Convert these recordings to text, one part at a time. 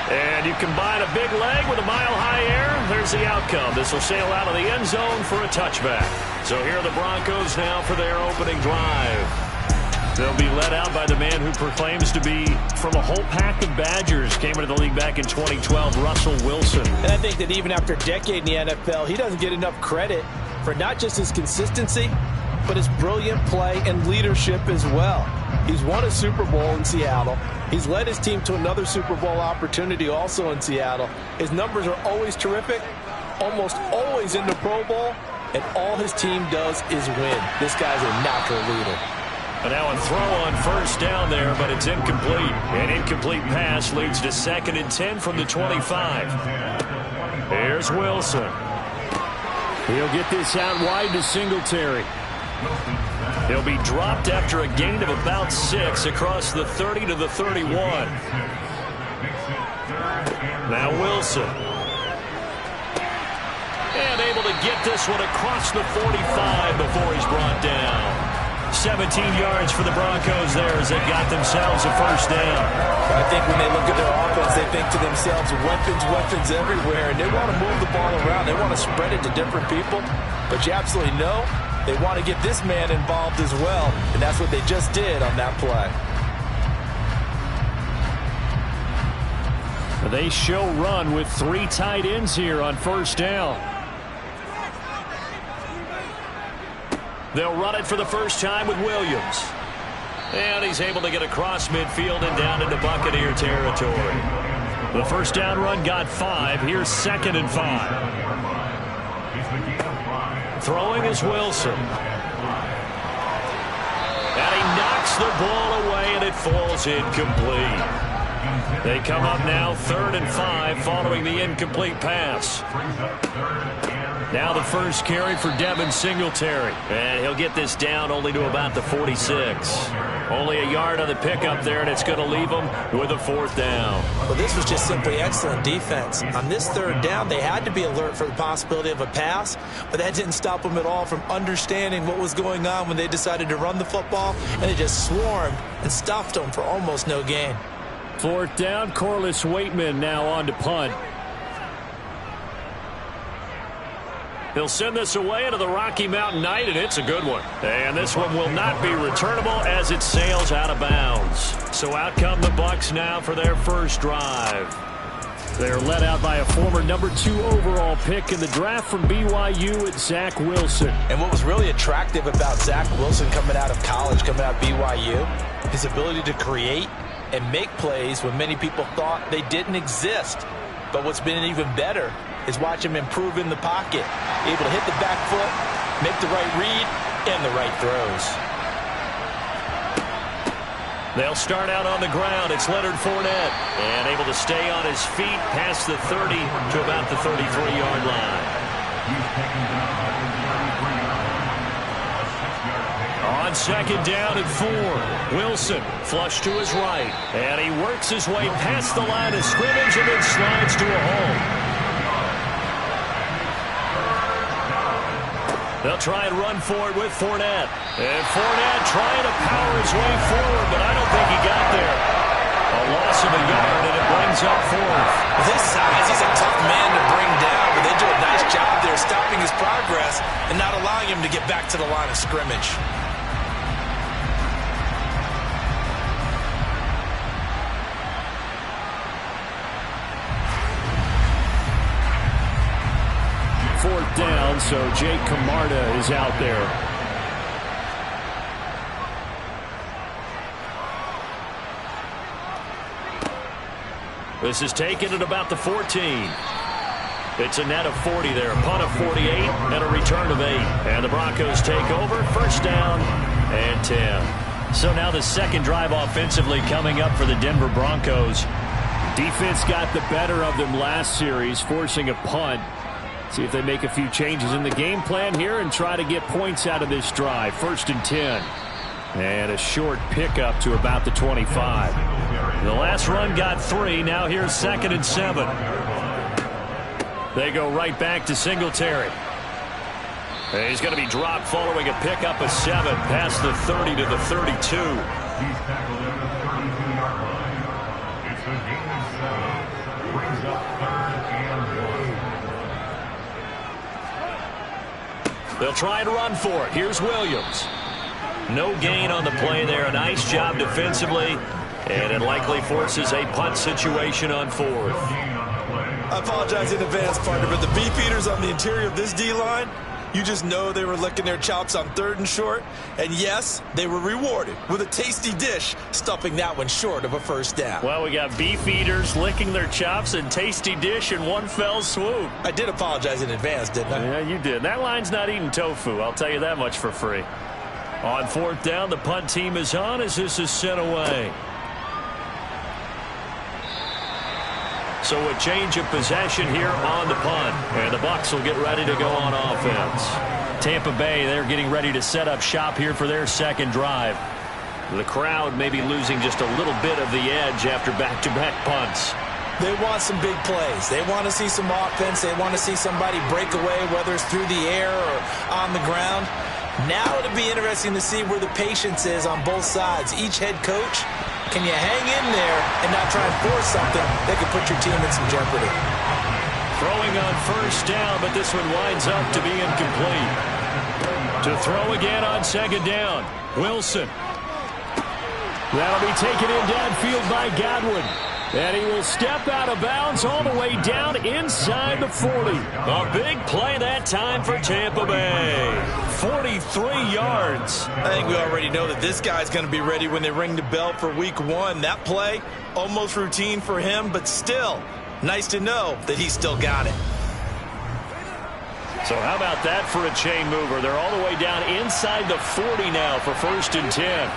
And you combine a big leg with a mile-high air, there's the outcome. This will sail out of the end zone for a touchback. So here are the Broncos now for their opening drive. They'll be led out by the man who proclaims to be from a whole pack of Badgers. Came into the league back in 2012, Russell Wilson. And I think that even after a decade in the NFL, he doesn't get enough credit for not just his consistency, but his brilliant play and leadership as well. He's won a Super Bowl in Seattle. He's led his team to another Super Bowl opportunity also in Seattle. His numbers are always terrific, almost always in the Pro Bowl, and all his team does is win. This guy's a natural leader. And now a throw on first down there, but it's incomplete. An incomplete pass leads to 2nd and 10 from the 25. Here's Wilson. He'll get this out wide to Singletary. He'll be dropped after a gain of about 6 across the 30 to the 31. Now Wilson. And able to get this one across the 45 before he's brought down. 17 yards for the Broncos there as they got themselves a first down. I think when they look at their offense, they think to themselves, weapons everywhere, and they want to move the ball around. They want to spread it to different people, but you absolutely know they want to get this man involved as well, and that's what they just did on that play. They show run with 3 tight ends here on first down. They'll run it for the first time with Williams. And he's able to get across midfield and down into Buccaneer territory. The first down run got 5. Here's 2nd and 5. Throwing is Wilson. And he knocks the ball away, and it falls incomplete. They come up now 3rd and 5 following the incomplete pass. Now the first carry for Devin Singletary. And he'll get this down only to about the 46. Only a yard on the pickup there, and it's going to leave him with a 4th down. Well, this was just simply excellent defense. On this 3rd down, they had to be alert for the possibility of a pass, but that didn't stop them at all from understanding what was going on when they decided to run the football, and they just swarmed and stuffed them for almost no gain. 4th down, Corliss Waitman now on to punt. He'll send this away into the Rocky Mountain Night, and it's a good one. And this one will not be returnable as it sails out of bounds. So out come the Bucs now for their first drive. They're led out by a former number 2 overall pick in the draft from BYU at Zach Wilson. And what was really attractive about Zach Wilson coming out of college, coming out of BYU, his ability to create and make plays when many people thought they didn't exist. But what's been even better is watch him improve in the pocket, able to hit the back foot, make the right read, and the right throws. They'll start out on the ground. It's Leonard Fournette, and able to stay on his feet past the 30 to about the 33-yard line. On 2nd down and 4, Wilson flush to his right, and he works his way past the line of scrimmage and then slides to a hole. They'll try and run for it with Fournette. And Fournette trying to power his way forward, but I don't think he got there. A loss of a yard, and it brings up 4th. With his size, he's a tough man to bring down, but they do a nice job there stopping his progress and not allowing him to get back to the line of scrimmage. Fourth down, so Jake Camarda is out there. This is taken at about the 14. It's a net of 40 there, a punt of 48, and a return of 8. And the Broncos take over, first down and 10. So now the second drive offensively coming up for the Denver Broncos. Defense got the better of them last series, forcing a punt. See if they make a few changes in the game plan here and try to get points out of this drive. 1st and 10. And a short pickup to about the 25. The last run got 3. Now here's 2nd and 7. They go right back to Singletary. And he's going to be dropped following a pickup of 7 past the 30 to the 32. They'll try and run for it. Here's Williams. No gain on the play there. A nice job defensively. And it likely forces a punt situation on fourth. I apologize in advance, partner, but the beefeaters on the interior of this D-line, you just know they were licking their chops on 3rd and short. And yes, they were rewarded with a tasty dish, stuffing that one short of a first down. Well, we got beefeaters licking their chops and tasty dish in one fell swoop. I did apologize in advance, didn't I? Yeah, you did. That line's not eating tofu. I'll tell you that much for free. On 4th down, the punt team is on as this is sent away. So a change of possession here on the punt. And the Bucs will get ready to go on offense. Tampa Bay, they're getting ready to set up shop here for their second drive. The crowd may be losing just a little bit of the edge after back-to-back punts. They want some big plays. They want to see some offense. They want to see somebody break away, whether it's through the air or on the ground. Now it'll be interesting to see where the patience is on both sides. Each head coach, can you hang in there and not try and force something that could put your team in some jeopardy? Throwing on 1st down, but this one winds up to be incomplete. To throw again on 2nd down, Wilson. That'll be taken in downfield by Godwin. And he will step out of bounds all the way down inside the 40. A big play that time for Tampa Bay. 43 yards. I think we already know that this guy's going to be ready when they ring the bell for week 1. That play, almost routine for him, but still, nice to know that he's still got it. So how about that for a chain mover? They're all the way down inside the 40 now for 1st and 10.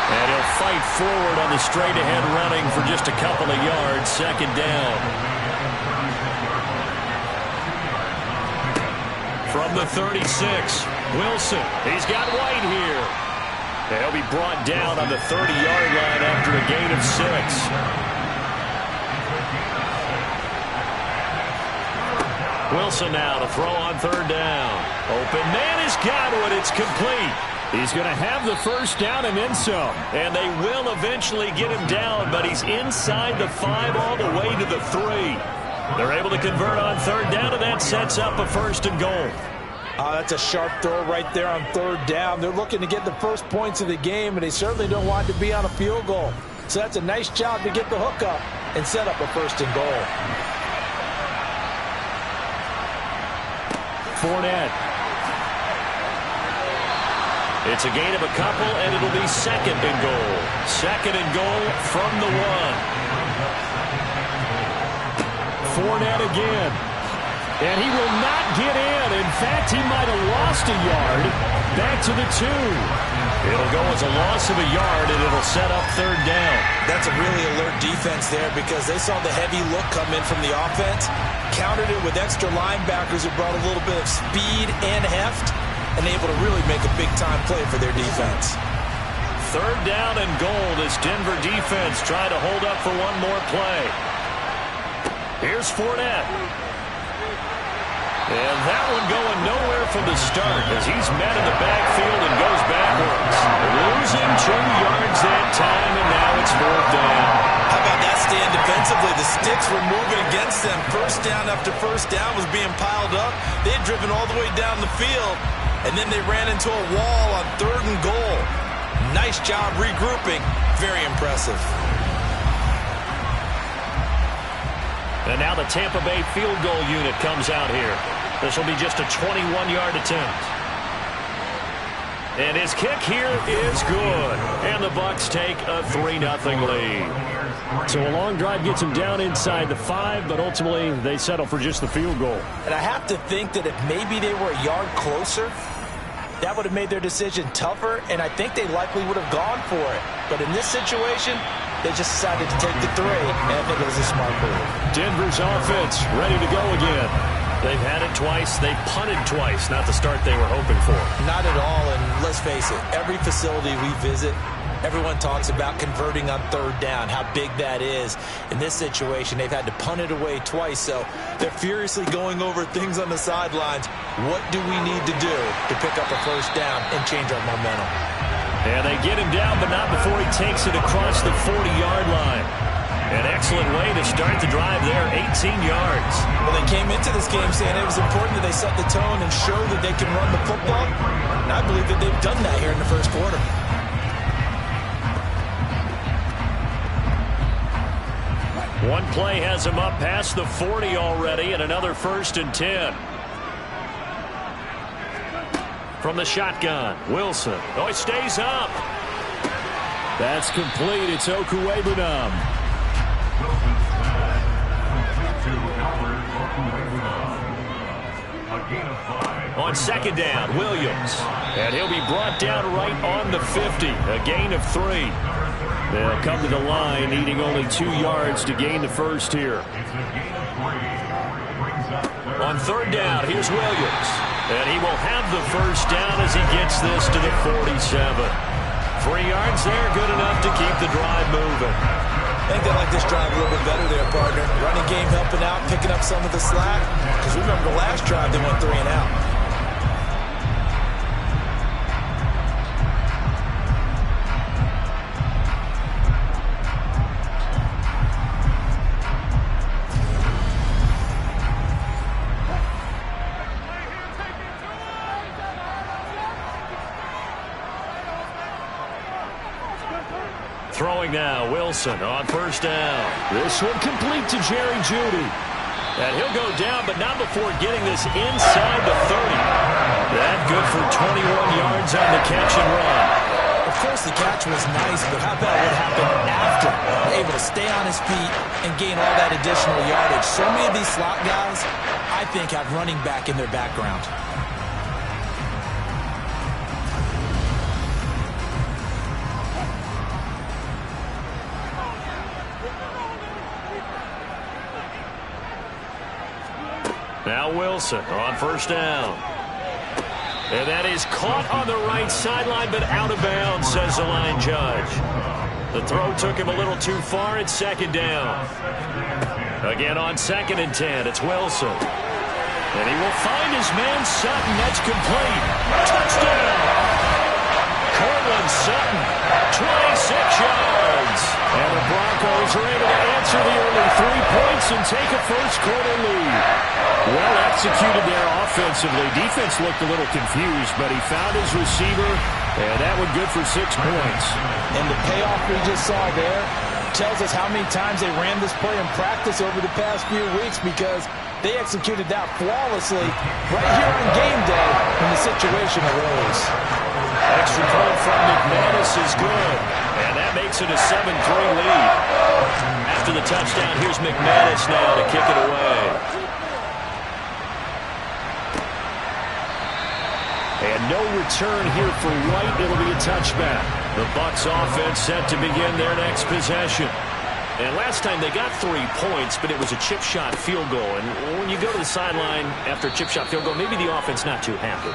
And he'll fight forward on the straight-ahead running for just a couple of yards. 2nd down. From the 36, Wilson. He's got White here. And he'll be brought down on the 30-yard line after a gain of 6. Wilson now to throw on 3rd down. Open man is Godwin. It's complete. He's going to have the 1st down and then some. And they will eventually get him down, but he's inside the 5 all the way to the 3. They're able to convert on 3rd down, and that sets up a 1st and goal. That's a sharp throw right there on 3rd down. They're looking to get the first points of the game, and they certainly don't want to be on a field goal. So that's a nice job to get the hook up and set up a 1st and goal. Fournette. It's a gain of a couple, and it'll be 2nd and goal. 2nd and goal from the 1. Fournette again. And he will not get in. In fact, he might have lost a yard. Back to the 2. It'll go as a loss of a yard, and it'll set up 3rd down. That's a really alert defense there because they saw the heavy look come in from the offense, countered it with extra linebackers who brought a little bit of speed and heft, and able to really make a big-time play for their defense. 3rd down and goal as Denver defense try to hold up for one more play. Here's Fournette. And that one going nowhere from the start as he's met in the backfield and goes backwards. Losing 2 yards that time, and now it's 4th down. How about that stand defensively? The sticks were moving against them. 1st down after 1st down was being piled up. They had driven all the way down the field, and then they ran into a wall on 3rd and goal. Nice job regrouping. Very impressive. And now the Tampa Bay field goal unit comes out here. This will be just a 21-yard attempt. And his kick here is good. And the Bucs take a 3-0 lead. So a long drive gets him down inside the 5, but ultimately they settle for just the field goal. And I have to think that if maybe they were a yard closer, that would have made their decision tougher, and I think they likely would have gone for it. But in this situation, they just decided to take the 3, and I think it was a smart move. Denver's offense ready to go again. They've had it twice. They've punted twice. Not the start they were hoping for. Not at all, and let's face it, every facility we visit, everyone talks about converting on 3rd down, how big that is. In this situation, they've had to punt it away twice, so they're furiously going over things on the sidelines. What do we need to do to pick up a 1st down and change our momentum? And they get him down, but not before he takes it across the 40-yard line. An excellent way to start the drive there, 18 yards. Well, they came into this game saying it was important that they set the tone and show that they can run the football. And I believe that they've done that here in the first quarter. One play has him up past the 40 already, and another 1st and 10. From the shotgun, Wilson. Oh, he stays up. That's complete. It's Okuwebunam. On 2nd down, Williams. And he'll be brought down right on the 50. A gain of 3. They'll come to the line, needing only 2 yards to gain the first here. On 3rd down, here's Williams. And he will have the first down as he gets this to the 47. 3 yards there, good enough to keep the drive moving. I think they like this drive a little bit better there, partner. Running game helping out, picking up some of the slack. Because remember the last drive, they went 3 and out. Throwing now, Wilson on 1st down. This one complete to Jerry Jeudy. And he'll go down, but not before getting this inside the 30. That good for 21 yards on the catch and run. Of course, the catch was nice, but how about what happened after? Able to stay on his feet and gain all that additional yardage. So many of these slot guys, I think, have running back in their background. Now Wilson on 1st down. And that is caught on the right sideline, but out of bounds, says the line judge. The throw took him a little too far at 2nd down. Again on 2nd and 10, it's Wilson. And he will find his man Sutton. That's complete. Touchdown! Cortland Sutton, 26 yards. And the Broncos are able to answer the early 3 points and take a first-quarter lead. Well executed there offensively. Defense looked a little confused, but he found his receiver, and that one good for 6 points. And the payoff we just saw there tells us how many times they ran this play in practice over the past few weeks, because they executed that flawlessly right here on game day when the situation arose. Extra point from McManus is good, and that makes it a 7-3 lead. After the touchdown, here's McManus now to kick it away. And no return here for White. It'll be a touchback. The Bucs offense set to begin their next possession. And last time they got 3 points, but it was a chip shot field goal. And when you go to the sideline after a chip shot field goal, maybe the offense not too happy.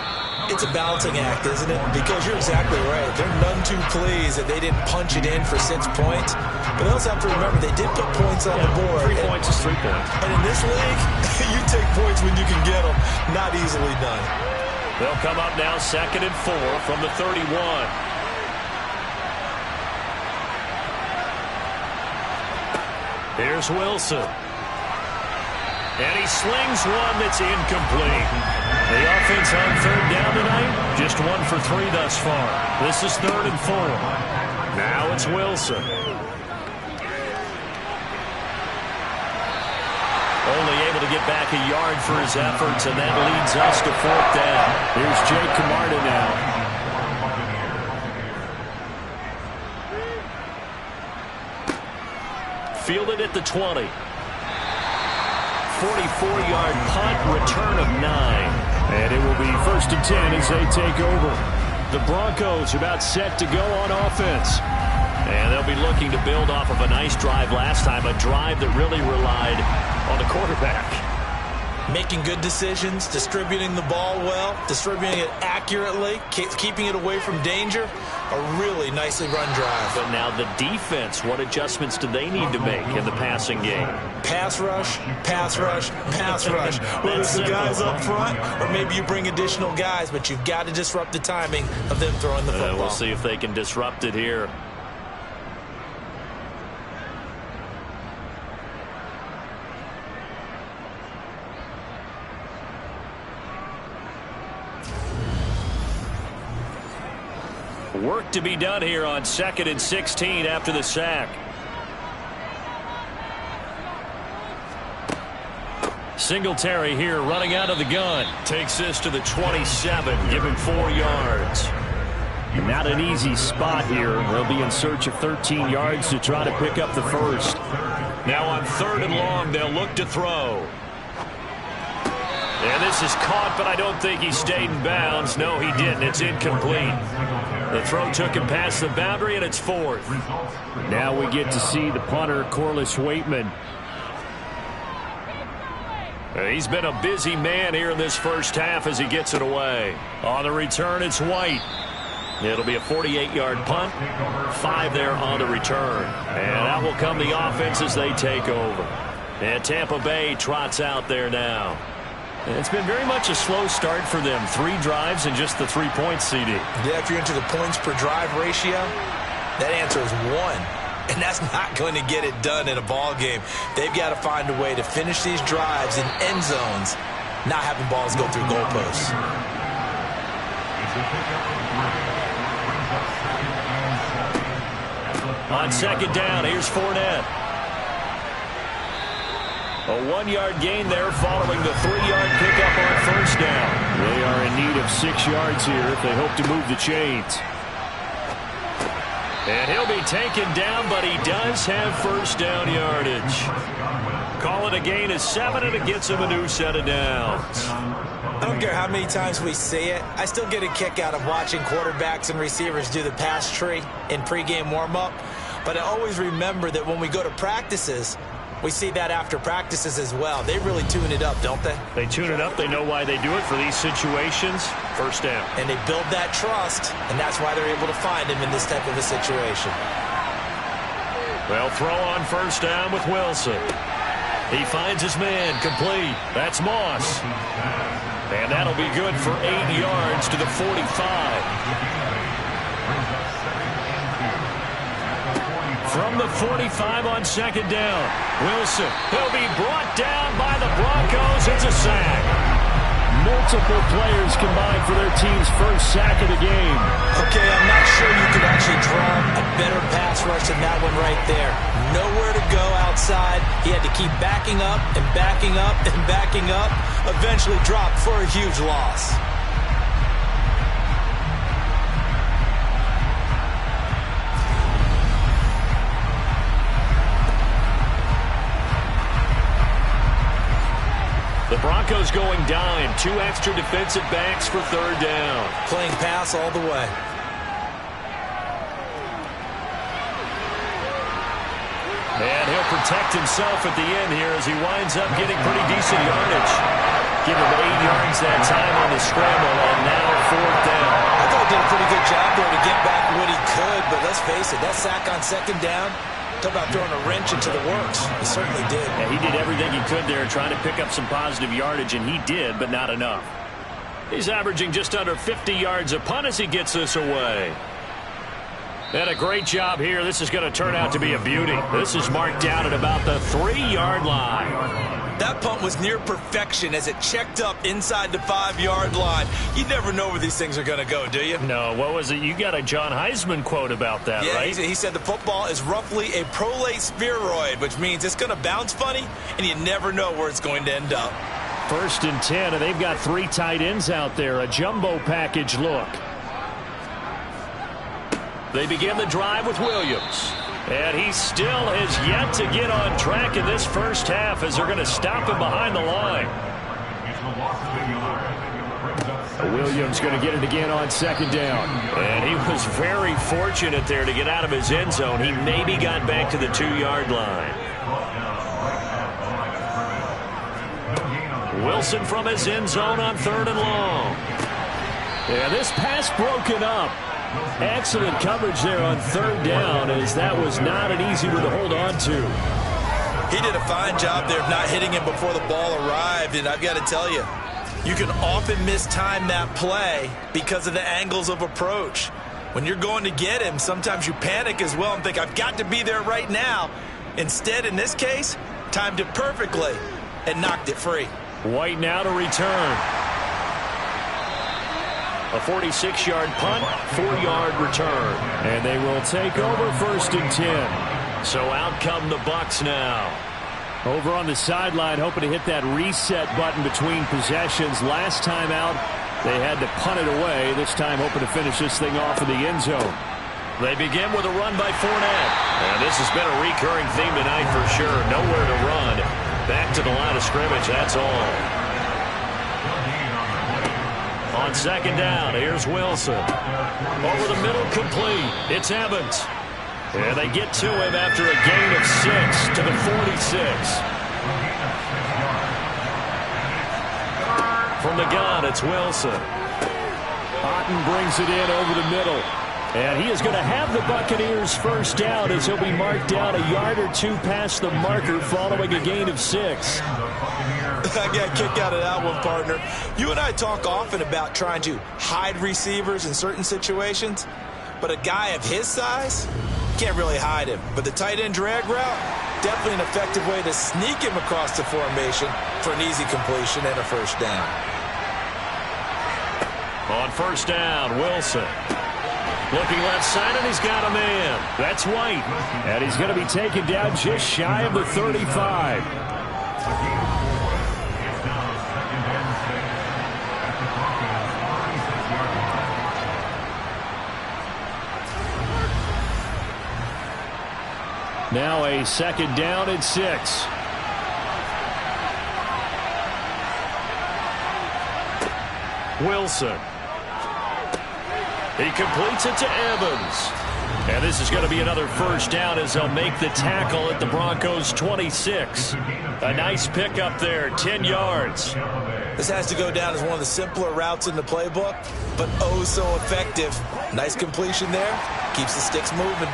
It's a balancing act, isn't it? Because you're exactly right. They're none too pleased that they didn't punch it in for 6 points. But they also have to remember they did put points on the board. 3 points is 3 points. And in this league, you take points when you can get them. Not easily done. They'll come up now 2nd and 4 from the 31. Here's Wilson. And he slings one that's incomplete. The offense on 3rd down tonight, just 1 for 3 thus far. This is 3rd and 4. Now it's Wilson. Only able to get back a yard for his efforts, and that leads us to 4th down. Here's Jake Camarda now. Fielded at the 20. 44-yard punt, return of 9. And it will be 1st and 10 as they take over. The Broncos about set to go on offense. And they'll be looking to build off of a nice drive last time, a drive that really relied on the quarterback. Making good decisions, distributing the ball well, distributing it accurately, keeping it away from danger. A really nicely run drive. But now the defense, what adjustments do they need to make in the passing game? Pass rush, pass rush, pass rush. Whether it's the guys up front or maybe you bring additional guys, but you've got to disrupt the timing of them throwing the football. We'll see if they can disrupt it here. Work to be done here on 2nd and 16 after the sack. Singletary here running out of the gun. Takes this to the 27, giving 4 yards. Not an easy spot here. They'll be in search of 13 yards to try to pick up the first. Now on 3rd and long, they'll look to throw. And this is caught, but I don't think he stayed in bounds. No, he didn't. It's incomplete. The throw took him past the boundary, and it's 4th. Now we get to see the punter, Corliss Waitman. He's been a busy man here in this first half as he gets it away. On the return, it's White. It'll be a 48-yard punt. 5 there on the return. And out will come the offense as they take over. And Tampa Bay trots out there now. It's been very much a slow start for them. 3 drives and just the 3 points, CD. Yeah, if you're into the points per drive ratio, that answer is 1. And that's not going to get it done in a ball game. They've got to find a way to finish these drives in end zones, not having balls go through goalposts. On 2nd down, here's Fournette. A 1-yard gain there following the 3-yard pickup on 1st down. They are in need of 6 yards here if they hope to move the chains. And he'll be taken down, but he does have 1st down yardage. Call it a gain of 7, and it gets him a new set of downs. I don't care how many times we see it. I still get a kick out of watching quarterbacks and receivers do the pass tree in pregame warm-up. But I always remember that when we go to practices, we see that after practices as well. They really tune it up, don't they? They tune it up. They know why they do it for these situations. 1st down. And they build that trust, and that's why they're able to find him in this type of a situation. Well, throw on 1st down with Wilson. He finds his man complete. That's Moss. And that'll be good for 8 yards to the 45. From the 45 on 2nd down. Wilson, he'll be brought down by the Broncos. It's a sack. Multiple players combined for their team's first sack of the game. Okay, I'm not sure you could actually draw a better pass rush than that one right there. Nowhere to go outside. He had to keep backing up and backing up and backing up. Eventually dropped for a huge loss. The Broncos going dime. 2 extra defensive backs for 3rd down. Playing pass all the way. And he'll protect himself at the end here as he winds up getting pretty decent yardage. Give him 8 yards that time on the scramble, and now 4th down. I thought he did a pretty good job there to get back what he could, but let's face it, that sack on 2nd down, talk about throwing a wrench into the works. He certainly did. Yeah, he did everything he could there trying to pick up some positive yardage, and he did, but not enough. He's averaging just under 50 yards a punt as he gets this away. And a great job here. This is going to turn out to be a beauty. This is marked down at about the 3-yard line. That punt was near perfection as it checked up inside the 5-yard line. You never know where these things are going to go, do you? No, what was it? You got a John Heisman quote about that, right? He said the football is roughly a prolate spheroid, which means it's going to bounce funny, and you never know where it's going to end up. 1st and 10, and they've got 3 tight ends out there. A jumbo package look. They begin the drive with Williams. And he still has yet to get on track in this first half as they're going to stop him behind the line. Williams going to get it again on 2nd down. And he was very fortunate there to get out of his end zone. He maybe got back to the 2-yard line. Wilson from his end zone on 3rd and long. Yeah, this pass broken up. Excellent coverage there on 3rd down, as that was not an easy one to hold on to. He did a fine job there of not hitting him before the ball arrived, and I've got to tell you, you can often mistime that play because of the angles of approach. When you're going to get him, sometimes you panic as well and think, I've got to be there right now. Instead, in this case, timed it perfectly and knocked it free. White now to return. A 46-yard punt, 4-yard return. And they will take over 1st and 10. So out come the Bucs now. Over on the sideline, hoping to hit that reset button between possessions. Last time out, they had to punt it away. This time hoping to finish this thing off in the end zone. They begin with a run by Fournette. And this has been a recurring theme tonight for sure. Nowhere to run. Back to the line of scrimmage, that's all. On 2nd down, here's Wilson. Over the middle, complete. It's Evans. And they get to him after a gain of 6 to the 46. From the gun, it's Wilson. Otten brings it in over the middle. And he is going to have the Buccaneers 1st down as he'll be marked down a yard or 2 past the marker following a gain of 6. I got a kick out of that one, partner. You and I talk often about trying to hide receivers in certain situations, but a guy of his size can't really hide him. But the tight end drag route, definitely an effective way to sneak him across the formation for an easy completion and a 1st down. On 1st down, Wilson. Looking left side, and he's got a man. That's White. And he's going to be taken down just shy of the 35. Now a 2nd down and 6. Wilson. He completes it to Evans. And this is going to be another 1st down as they'll make the tackle at the Broncos 26. A nice pickup there, 10 yards. This has to go down as one of the simpler routes in the playbook, but oh so effective. Nice completion there. Keeps the sticks moving.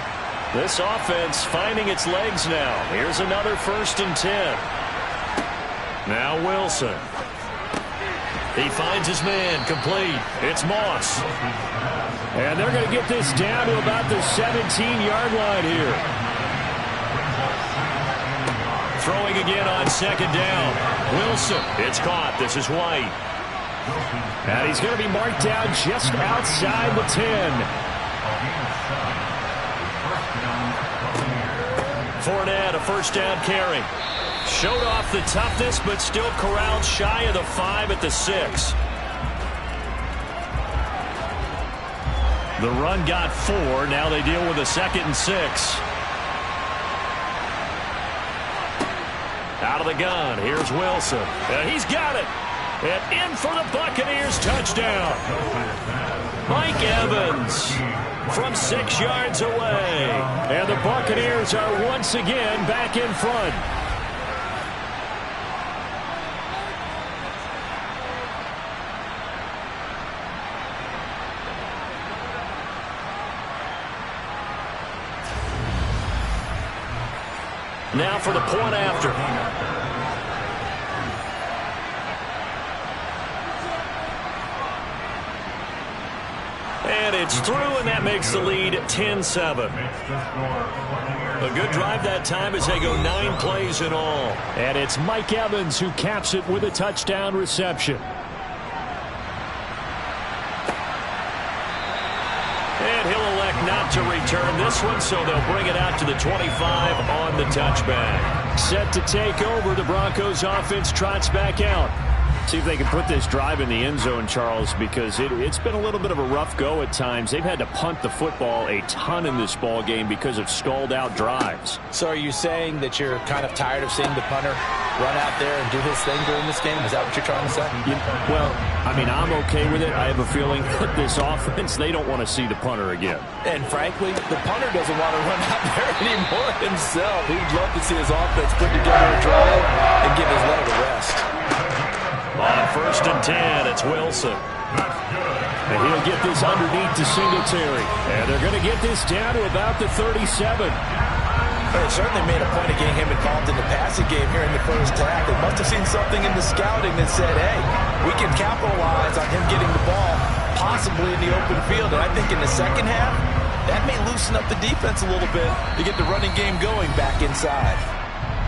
This offense finding its legs now. Here's another 1st and 10. Now Wilson. He finds his man, complete. It's Moss. And they're going to get this down to about the 17-yard line here. Throwing again on 2nd down. Wilson. It's caught. This is White. And he's going to be marked down just outside the 10. Fournette, a 1st down carry. Showed off the toughness, but still corralled shy of the 5 at the 6. The run got 4. Now they deal with a 2nd and 6. Out of the gun. Here's Wilson. And he's got it. And in for the Buccaneers touchdown. Mike Evans from 6 yards away. And the Buccaneers are once again back in front. Now for the point after. And it's through, and that makes the lead 10-7. A good drive that time as they go 9 plays in all. And it's Mike Evans who caps it with a touchdown reception. And he'll elect not to return this one, so they'll bring it out to the 25 on the touchback. Set to take over, the Broncos offense trots back out. See if they can put this drive in the end zone, Charles, because it's been a little bit of a rough go at times. They've had to punt the football a ton in this ball game because of stalled out drives. So are you saying that you're kind of tired of seeing the punter run out there and do his thing during this game? Is that what you're trying to say? Well, I mean, I'm okay with it. I have a feeling that this offense, they don't want to see the punter again. And frankly, the punter doesn't want to run out there anymore himself. He'd love to see his offense put together a drive and give his leg a rest. On 1st and 10, it's Wilson. And he'll get this underneath to Singletary. And they're going to get this down to about the 37. They certainly made a point of getting him involved in the passing game here in the first half. They must have seen something in the scouting that said, hey, we can capitalize on him getting the ball, possibly in the open field. And I think in the second half, that may loosen up the defense a little bit to get the running game going back inside.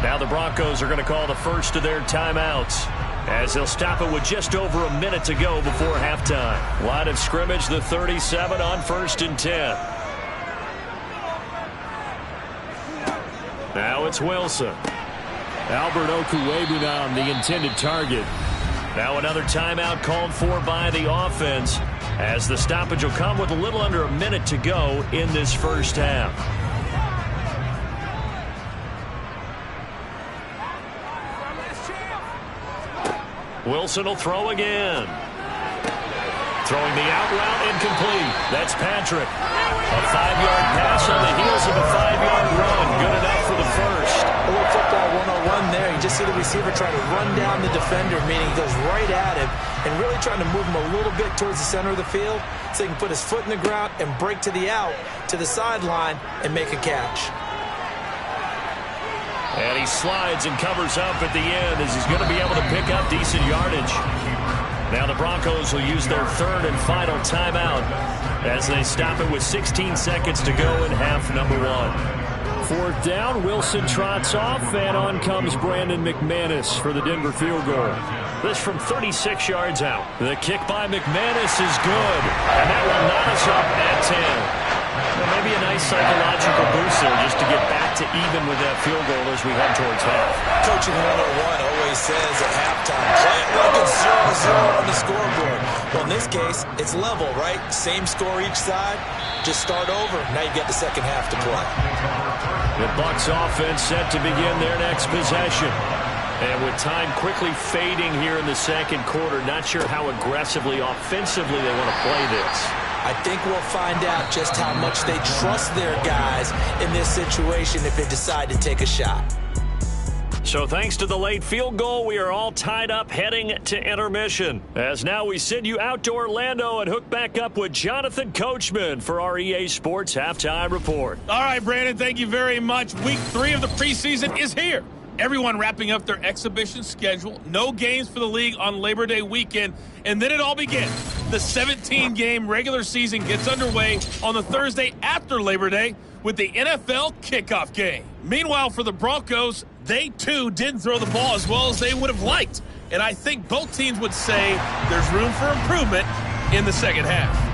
Now the Broncos are going to call the first of their timeouts, as they'll stop it with just over a minute to go before halftime. Line of scrimmage, the 37 on 1st and 10. Now it's Wilson. Albert Okwuegbunam, the intended target. Now another timeout called for by the offense, as the stoppage will come with a little under a minute to go in this first half. Wilson will throw again. Throwing the out route, incomplete. That's Patrick. A 5-yard pass on the heels of a 5-yard run. Good enough for the first. A little football 101 there. You just see the receiver try to run down the defender, meaning he goes right at him and really trying to move him a little bit towards the center of the field so he can put his foot in the ground and break to the out, to the sideline, and make a catch. And he slides and covers up at the end as he's going to be able to pick up decent yardage. Now the Broncos will use their third and final timeout as they stop it with 16 seconds to go in half number 1. 4th down, Wilson trots off, and on comes Brandon McManus for the Denver field goal. This from 36 yards out. The kick by McManus is good, and that will knot us up at 10. Well, maybe a nice psychological boost there just to get back to even with that field goal as we head towards half. Coaching 101 always says at halftime, play it like it's 0-0 on the scoreboard. Well, in this case, it's level, right? Same score each side. Just start over. Now you get the second half to play. The Bucs offense set to begin their next possession. And with time quickly fading here in the second quarter, not sure how aggressively, offensively they want to play this. I think we'll find out just how much they trust their guys in this situation if they decide to take a shot. So thanks to the late field goal, we are all tied up heading to intermission. As now we send you out to Orlando and hook back up with Jonathan Coachman for our EA Sports Halftime Report. All right, Brandon, thank you very much. Week 3 of the preseason is here. Everyone wrapping up their exhibition schedule. No games for the league on Labor Day weekend. And then it all begins. The 17-game regular season gets underway on the Thursday after Labor Day with the NFL kickoff game. Meanwhile, for the Broncos, they too didn't throw the ball as well as they would have liked. And I think both teams would say there's room for improvement in the second half.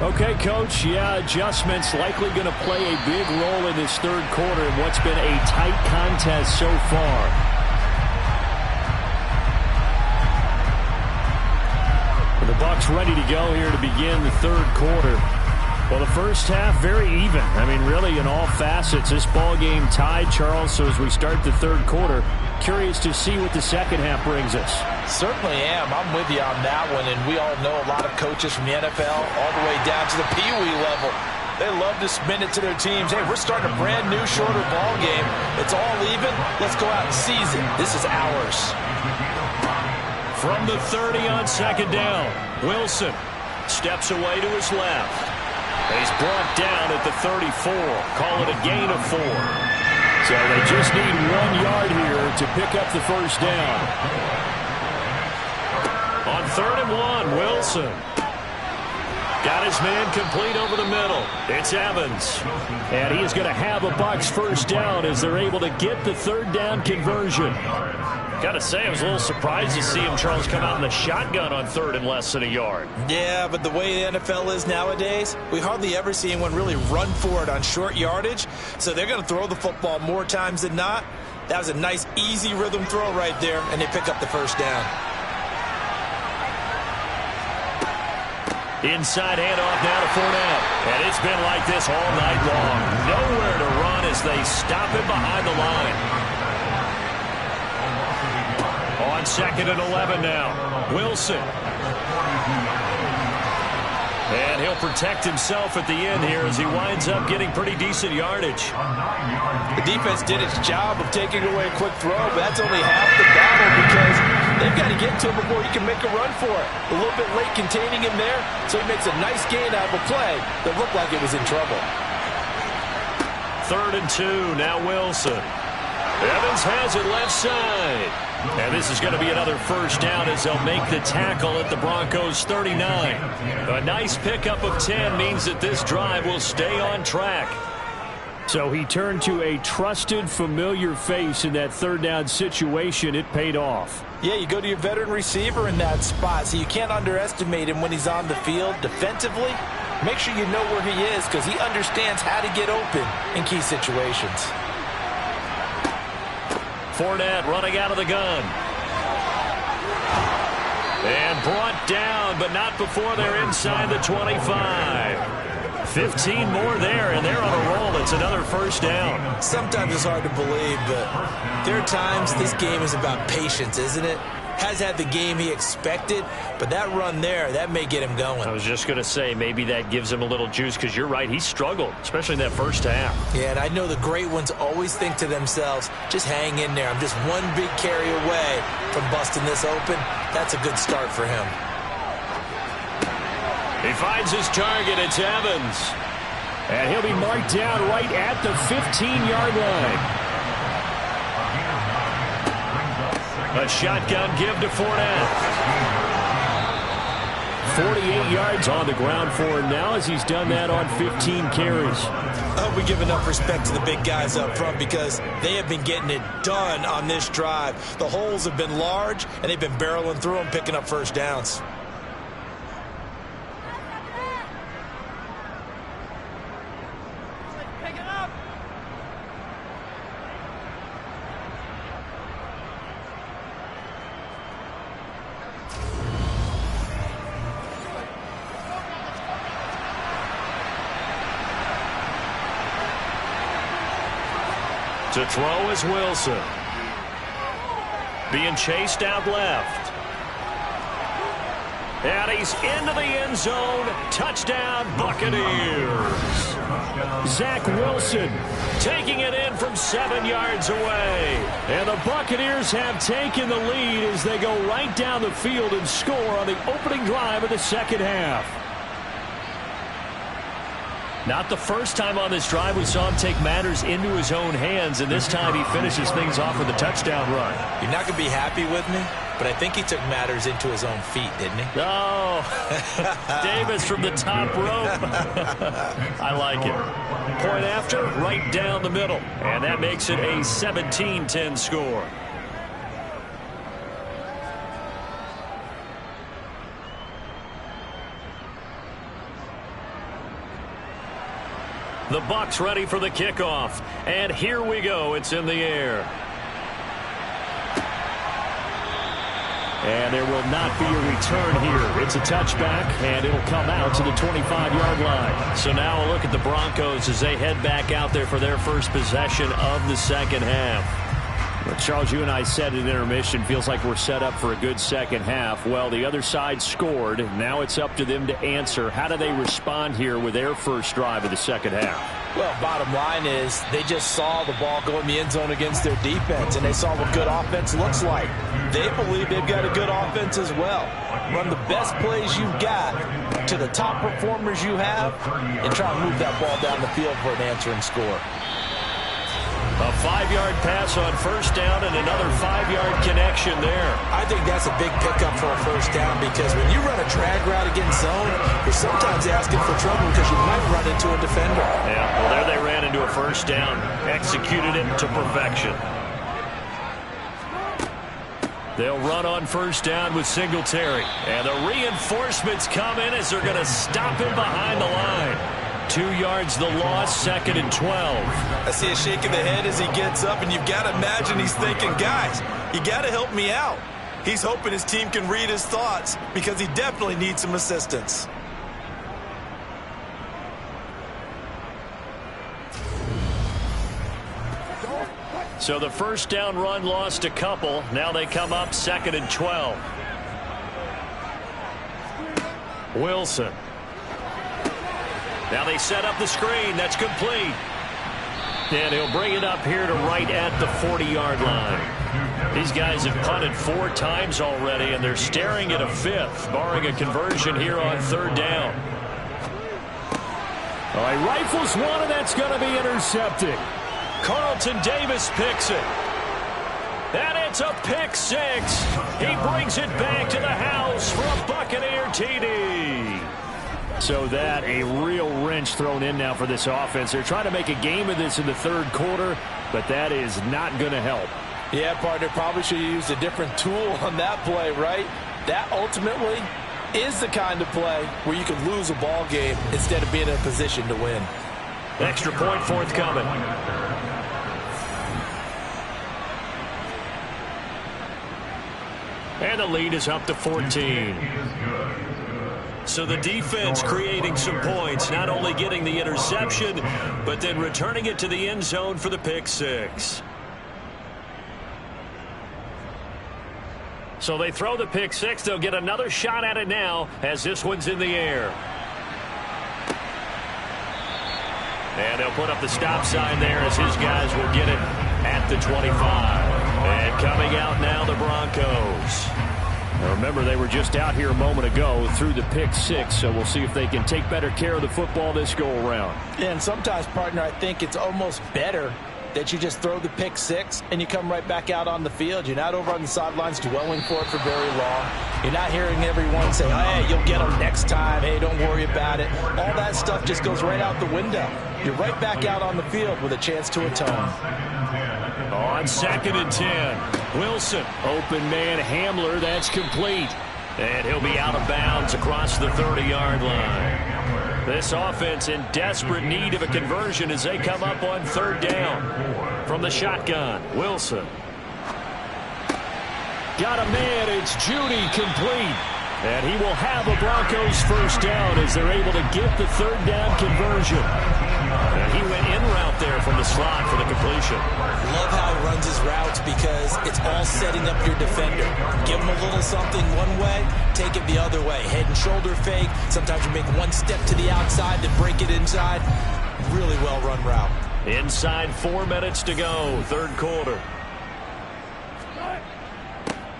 Okay, Coach, adjustments likely going to play a big role in this third quarter in what's been a tight contest so far. The Bucs ready to go here to begin the third quarter. Well, the first half, very even. I mean, really, in all facets, this ball game tied, Charles. So as we start the third quarter, curious to see what the second half brings us. Certainly am. I'm with you on that one. And we all know a lot of coaches from the NFL all the way down to the Pee Wee level. They love to spin it to their teams. Hey, we're starting a brand new, shorter ball game. It's all even. Let's go out and seize it. This is ours. From the 30 on second down, Wilson steps away to his left. He's brought down at the 34. Call it a gain of 4. So they just need 1 yard here to pick up the first down. On 3rd and 1, Wilson got his man complete over the middle. It's Evans. And he is going to have a Bucs first down as they're able to get the third down conversion. Got to say, I was a little surprised to see him, Charles, come out in the shotgun on 3rd and less than a yard. Yeah, but the way the NFL is nowadays, we hardly ever see anyone really run for it on short yardage. So they're going to throw the football more times than not. That was a nice, easy rhythm throw right there, and they pick up the first down. Inside handoff now to Fournette. And it's been like this all night long. Nowhere to run as they stop him behind the line. On 2nd and 11 now, Wilson. And he'll protect himself at the end here as he winds up getting pretty decent yardage. The defense did its job of taking away a quick throw, but that's only half the battle because They've got to get to him before he can make a run for it. A little bit late containing him there, so he makes a nice gain out of a play that looked like it was in trouble. 3rd and 2, now Wilson. Evans has it left side. And this is going to be another first down as they'll make the tackle at the Broncos 39. A nice pickup of 10 means that this drive will stay on track. So he turned to a trusted, familiar face in that 3rd down situation. It paid off. Yeah, you go to your veteran receiver in that spot, so you can't underestimate him when he's on the field defensively. Make sure you know where he is because he understands how to get open in key situations. Fournette running out of the gun. And brought down, but not before they're inside the 25. 15 more there, and they're on a roll. It's another first down. Sometimes it's hard to believe, but there are times this game is about patience, isn't it? Has had the game he expected, but that run there, that may get him going. I was just going to say, maybe that gives him a little juice, because you're right, he struggled, especially in that first half. Yeah, and I know the great ones always think to themselves, just hang in there. I'm just one big carry away from busting this open. That's a good start for him. He finds his target. It's Evans. And he'll be marked down right at the 15-yard line. A shotgun give to Fournette. 48 yards on the ground for him now as he's done that on 15 carries. I hope we give enough respect to the big guys up front because they have been getting it done on this drive. The holes have been large, and they've been barreling through them, picking up first downs. To throw is Wilson. Being chased out left. And he's into the end zone. Touchdown, Buccaneers. Zach Wilson taking it in from 7 yards away. And the Buccaneers have taken the lead as they go right down the field and score on the opening drive of the second half. Not the first time on this drive we saw him take matters into his own hands, and this time he finishes things off with a touchdown run. You're not going to be happy with me, but I think he took matters into his own feet, didn't he? Oh, Davis from the top rope. I like it. Point after, right down the middle, and that makes it a 17-10 score. The Bucs ready for the kickoff. And here we go. It's in the air. And there will not be a return here. It's a touchback, and it'll come out to the 25-yard line. So now a look at the Broncos as they head back out there for their first possession of the second half. But Charles, you and I said at intermission, feels like we're set up for a good second half. Well, the other side scored. Now it's up to them to answer. How do they respond here with their first drive of the second half? Well, bottom line is they just saw the ball go in the end zone against their defense, and they saw what good offense looks like. They believe they've got a good offense as well. Run the best plays you've got to the top performers you have, and try and move that ball down the field for an answering score. A 5-yard pass on first down and another 5-yard connection there. I think that's a big pickup for a first down because when you run a drag route against zone, you're sometimes asking for trouble because you might run into a defender. Yeah, well, there they ran into a first down. Executed it to perfection. They'll run on first down with Singletary. And the reinforcements come in as they're going to stop him behind the line. 2 yards the loss, 2nd and 12. I see a shake of the head as he gets up, and you've got to imagine he's thinking, guys, you got to help me out. He's hoping his team can read his thoughts because he definitely needs some assistance. So the first down run lost a couple. Now they come up 2nd and 12. Wilson. Now they set up the screen. That's complete. And he'll bring it up here to right at the 40-yard line. These guys have punted 4 times already, and they're staring at a 5th, barring a conversion here on 3rd down. All right, rifles one, and that's going to be intercepted. Carlton Davis picks it. And it's a pick 6. He brings it back to the house for a Buccaneer TD. So that a real wrench thrown in now for this offense. They're trying to make a game of this in the 3rd quarter, but that is not going to help. Yeah, partner, probably should have used a different tool on that play, right? That ultimately is the kind of play where you can lose a ball game instead of being in a position to win. Extra point forthcoming. And the lead is up to 14. So the defense creating some points, not only getting the interception, but then returning it to the end zone for the pick 6. So they throw the pick 6. They'll get another shot at it now as this one's in the air. And they'll put up the stop sign there as his guys will get it at the 25. And coming out now, the Broncos. Now remember, they were just out here a moment ago through the pick 6, so we'll see if they can take better care of the football this go-around. Yeah, and sometimes, partner, I think it's almost better that you just throw the pick 6 and you come right back out on the field. You're not over on the sidelines dwelling for it for very long. You're not hearing everyone say, hey, you'll get them next time. Hey, don't worry about it. All that stuff just goes right out the window. You're right back out on the field with a chance to atone. On 2nd and 10, Wilson. Open man, Hamler, that's complete. And he'll be out of bounds across the 30-yard line. This offense in desperate need of a conversion as they come up on 3rd down. From the shotgun, Wilson. Got a man, it's Judy, complete. And he will have a Broncos 1st down as they're able to get the 3rd down conversion. And he went in route there from the slot for the completion. Love how he runs his routes because it's all setting up your defender. Give him a little something one way, take it the other way. Head and shoulder fake. Sometimes you make one step to the outside to break it inside. Really well run route. Inside 4 minutes to go, 3rd quarter.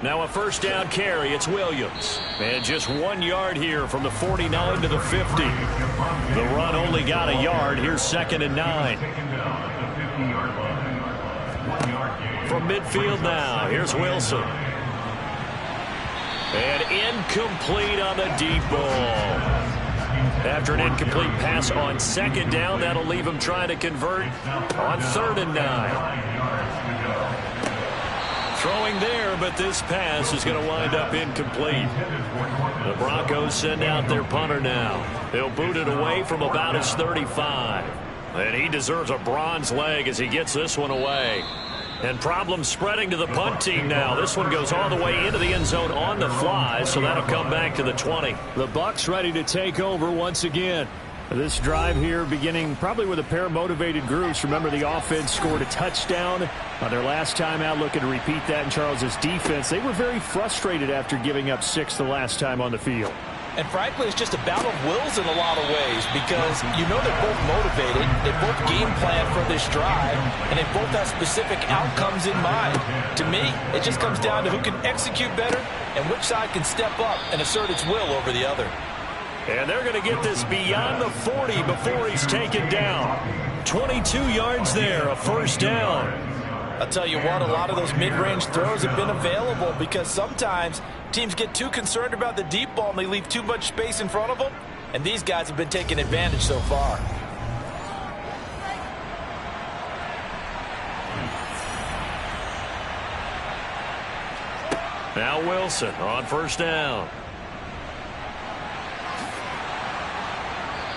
Now a 1st down carry. It's Williams. And just 1 yard here from the 49 to the 50. The run only got a yard. Here's 2nd and 9. From midfield now, here's Wilson. And incomplete on the deep ball. After an incomplete pass on 2nd down, that'll leave him trying to convert on 3rd and 9. Throwing there, but this pass is going to wind up incomplete. The Broncos send out their punter now. They'll boot it away from about his 35. And he deserves a bronze leg as he gets this one away. And problems spreading to the punt team now. This one goes all the way into the end zone on the fly, so that'll come back to the 20. The Bucs ready to take over once again. This drive here beginning probably with a pair of motivated groups. Remember, the offense scored a touchdown on their last time out, looking to repeat that in Charles's defense. They were very frustrated after giving up 6 the last time on the field. And frankly, it's just a battle of wills in a lot of ways because you know they're both motivated, they both game plan for this drive, and they both have specific outcomes in mind. To me, it just comes down to who can execute better and which side can step up and assert its will over the other. And they're going to get this beyond the 40 before he's taken down. 22 yards there, a 1st down. I'll tell you what, a lot of those mid-range throws have been available because sometimes teams get too concerned about the deep ball and they leave too much space in front of them, and these guys have been taking advantage so far. Now Wilson on 1st down.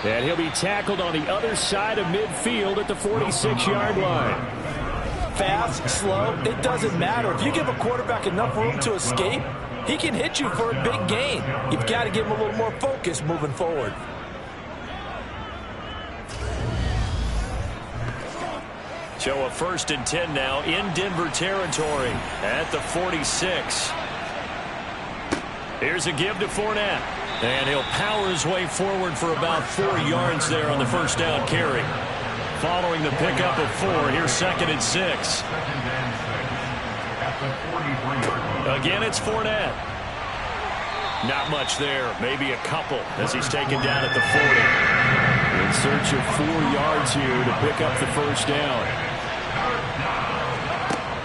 And he'll be tackled on the other side of midfield at the 46-yard line. Fast, slow, it doesn't matter. If you give a quarterback enough room to escape, he can hit you for a big gain. You've got to give him a little more focus moving forward. So a 1st and 10 now in Denver territory at the 46. Here's a give to Fournette. And he'll power his way forward for about 4 yards there on the 1st down carry. following the pickup of 4. Here's 2nd and 6. Again, it's Fournette. Not much there. Maybe a couple as he's taken down at the 40. In search of 4 yards here to pick up the first down.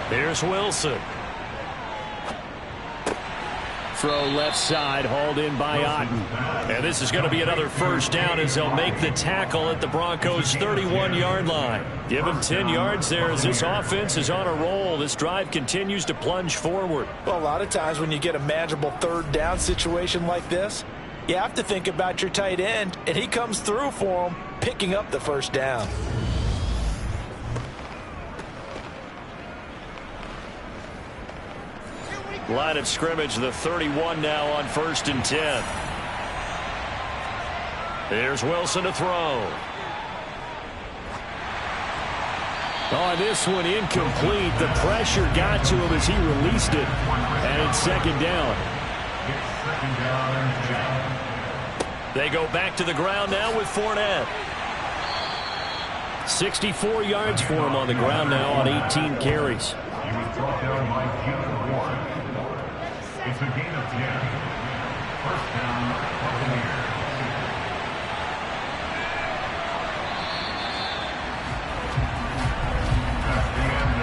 Here's Wilson. Throw left side, hauled in by Otten. And this is going to be another first down as they'll make the tackle at the Broncos' 31-yard line. Give them 10 yards there as this offense is on a roll. This drive continues to plunge forward. Well, a lot of times when you get a manageable 3rd down situation like this, you have to think about your tight end, and he comes through for him, picking up the first down. Line of scrimmage, the 31 now on 1st and 10. Here's Wilson to throw. On this one, incomplete. The pressure got to him as he released it. And it's 2nd down. They go back to the ground now with Fournette. 64 yards for him on the ground now on 18 carries. He was brought down by Keenan Warren. It's a gain of 10. First down, Buccaneers.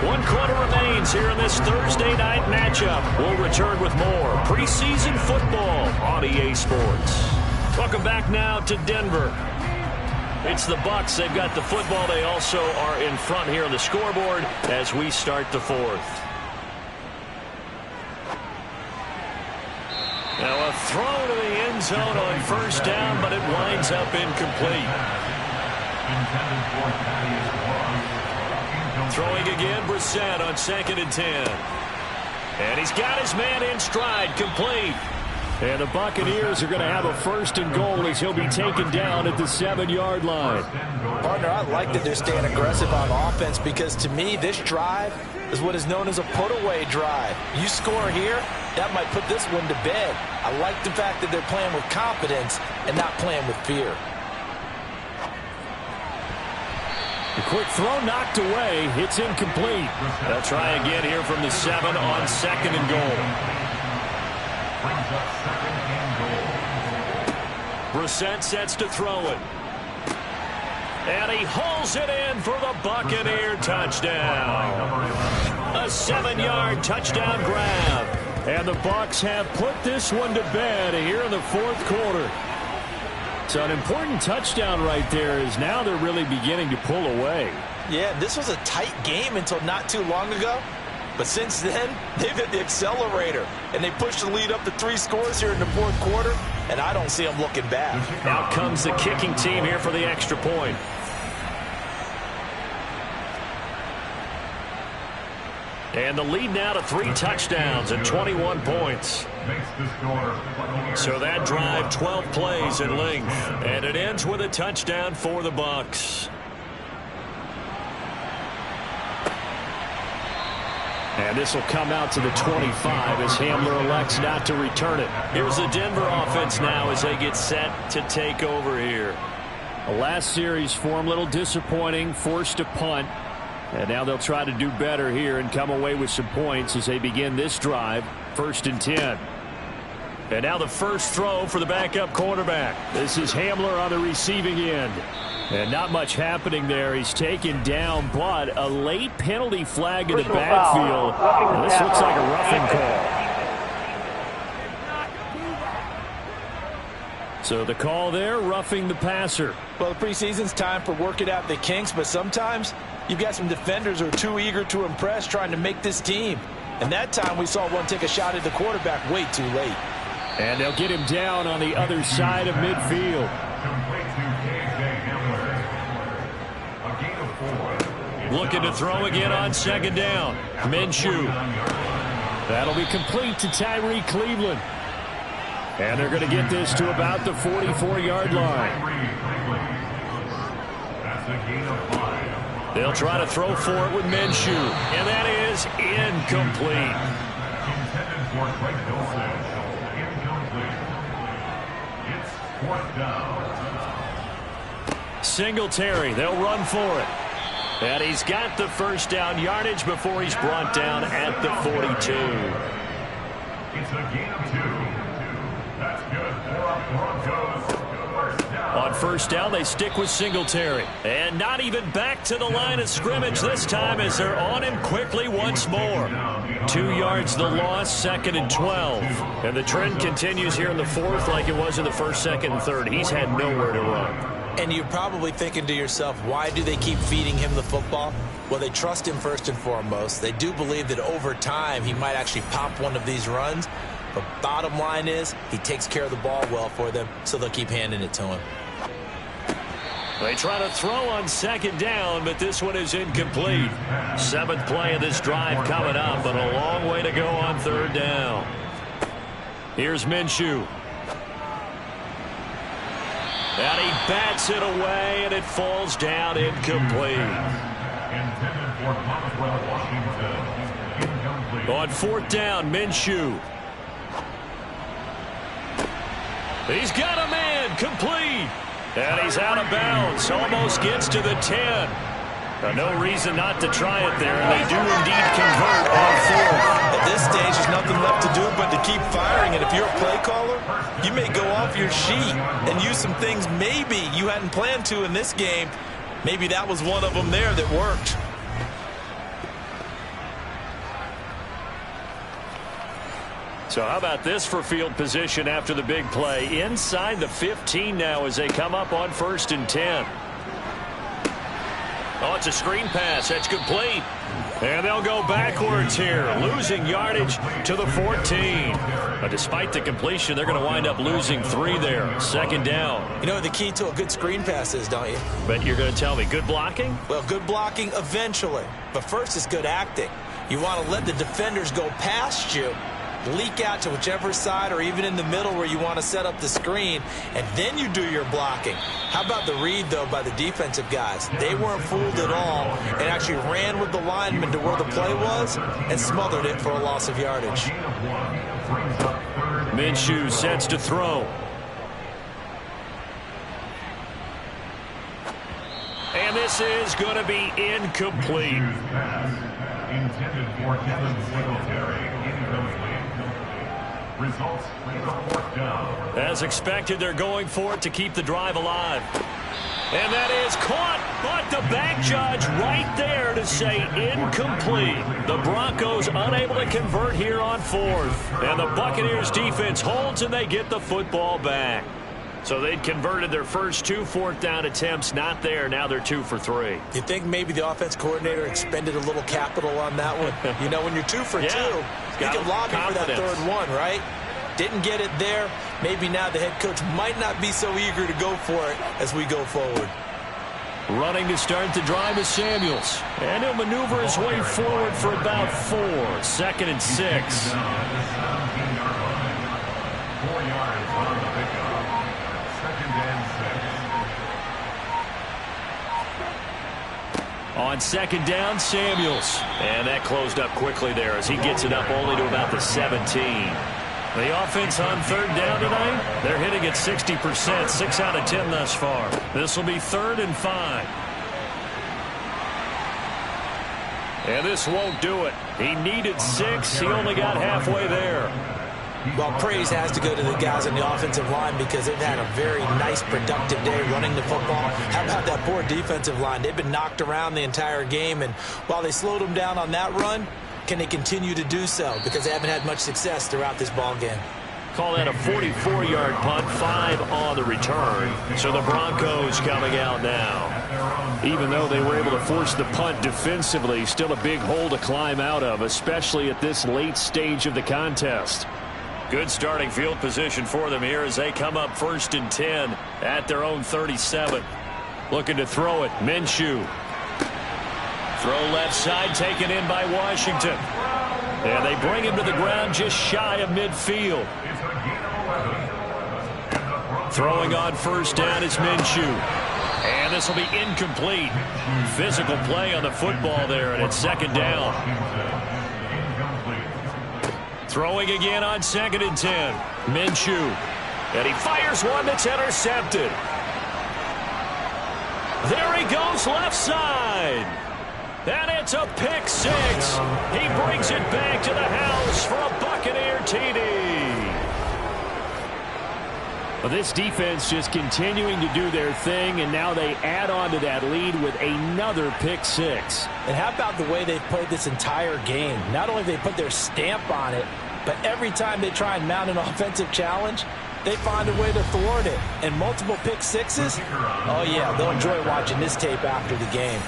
One quarter remains here in this Thursday night matchup. We'll return with more preseason football on EA Sports. Welcome back now to Denver. It's the Bucs. They've got the football. They also are in front here on the scoreboard as we start the 4th. Now a throw to the end zone on first down, but it winds up incomplete. Throwing again, Brissett on 2nd and 10. And he's got his man in stride, complete. And the Buccaneers are going to have a 1st and goal as he'll be taken down at the 7-yard line. Partner, I like that they're staying aggressive on offense because to me, this drive is what is known as a put-away drive. You score here, that might put this one to bed. I like the fact that they're playing with confidence and not playing with fear. A quick throw knocked away. It's incomplete. They'll try again here from the 7 on 2nd and goal. Brissett sets to throw it. And he hauls it in for the Buccaneer touchdown. A 7-yard touchdown grab. And the Bucs have put this one to bed here in the 4th quarter. So an important touchdown right there is now they're really beginning to pull away. Yeah, this was a tight game until not too long ago. But since then, they've hit the accelerator, and they pushed the lead up to 3 scores here in the 4th quarter, and I don't see them looking back. Out comes the kicking team here for the extra point. And the lead now to 3 touchdowns and 21 points. So that drive, 12 plays in length, and it ends with a touchdown for the Bucs. And this will come out to the 25 as Hamler elects not to return it. Here's the Denver offense now as they get set to take over here. The last series for them, a little disappointing, forced a punt. And now they'll try to do better here and come away with some points as they begin this drive, 1st and 10. And now the first throw for the backup quarterback. This is Hamler on the receiving end. And not much happening there. He's taken down, but a late penalty flag in the backfield. And this looks like a roughing call. So the call there, roughing the passer. Well, the preseason's time for working out the kinks, but sometimes you've got some defenders who are too eager to impress trying to make this team. And that time we saw one take a shot at the quarterback way too late. And they'll get him down on the other side of midfield. Looking to throw again on 2nd down. Minshew. That'll be complete to Tyree Cleveland. And they're going to get this to about the 44-yard line. They'll try to throw for it with Minshew. And that is incomplete. It's 4th down. Singletary, they'll run for it. And he's got the first down yardage before he's brought down at the 42. It's a gain of 2. That's good for Broncos. First down. On first down, they stick with Singletary. And not even back to the line of scrimmage this time as they're on him quickly once more. 2 yards the loss, 2nd and 12. And the trend continues here in the fourth like it was in the first, second, and third. He's had nowhere to run. And you're probably thinking to yourself, why do they keep feeding him the football? Well, they trust him first and foremost. They do believe that over time he might actually pop one of these runs. But bottom line is he takes care of the ball well for them, so they'll keep handing it to him. They try to throw on second down, but this one is incomplete. 7th play of this drive coming up, but a long way to go on third down. Here's Minshew. And he bats it away, and it falls down incomplete. Intended for Boswell, Washington. Incomplete. On 4th down, Minshew. He's got a man, complete. And he's out of bounds, almost gets to the 10. No reason not to try it there, and they do indeed convert on 4th. At this stage, there's nothing left to do but to keep firing. And if you're a play caller, you may go off your sheet and use some things maybe you hadn't planned to in this game. Maybe that was one of them there that worked. So how about this for field position after the big play? Inside the 15 now as they come up on 1st and 10. Oh, it's a screen pass. That's complete. And they'll go backwards here, losing yardage to the 14. But despite the completion, they're going to wind up losing 3 there. 2nd down. You know what the key to a good screen pass is, don't you? But you're going to tell me, good blocking? Well, good blocking eventually. But first is good acting. You want to let the defenders go past you, leak out to whichever side or even in the middle where you want to set up the screen, and then you do your blocking. How about the read, though, by the defensive guys? They weren't fooled at all and actually ran with the lineman to where the play was and smothered it for a loss of yardage. Minshew sets to throw. And this is going to be incomplete. Intended for Kevin Singletary. Incomplete. Results, 4th down. As expected, they're going for it to keep the drive alive. And that is caught, but the back judge right there to say incomplete. The Broncos unable to convert here on 4th. And the Buccaneers defense holds and they get the football back. So they'd converted their first 2 4th down attempts, not there. Now they're 2 for 3. You think maybe the offense coordinator expended a little capital on that one? You know, when you're 2 for 2, you can lobby for that 3rd one, right? Didn't get it there. Maybe now the head coach might not be so eager to go for it as we go forward. Running to start the drive is Samuels. And he'll maneuver his way forward for about 4. 2nd and 6. 4 yards on the pickup. 2nd and 6. On 2nd down, Samuels. And that closed up quickly there as he gets it up only to about the 17. The offense on 3rd down tonight, they're hitting at 60%, 6 out of 10 thus far. This will be 3rd and 5. And this won't do it. He needed 6. He only got halfway there. Well, praise has to go to the guys on the offensive line because they've had a very nice, productive day running the football. How about that poor defensive line? They've been knocked around the entire game, and while they slowed them down on that run, can they continue to do so? Because they haven't had much success throughout this ball game. Call that a 44-yard punt, 5 on the return. So the Broncos coming out now. Even though they were able to force the punt defensively, still a big hole to climb out of, especially at this late stage of the contest. Good starting field position for them here as they come up 1st and 10 at their own 37. Looking to throw it, Minshew. Throw left side, taken in by Washington. And they bring him to the ground just shy of midfield. Throwing on 1st down is Minshew. And this will be incomplete. Physical play on the football there, and it's 2nd down. Throwing again on 2nd and 10. Minshew. And he fires one that's intercepted. There he goes left side. And it's a pick six. He brings it back to the house for a Buccaneer TD. Well, this defense just continuing to do their thing, and now they add on to that lead with another pick six. And how about the way they've played this entire game? Not only have they put their stamp on it, but every time they try and mount an offensive challenge, they find a way to thwart it. And multiple pick sixes? Oh, yeah, they'll enjoy watching this tape after the game.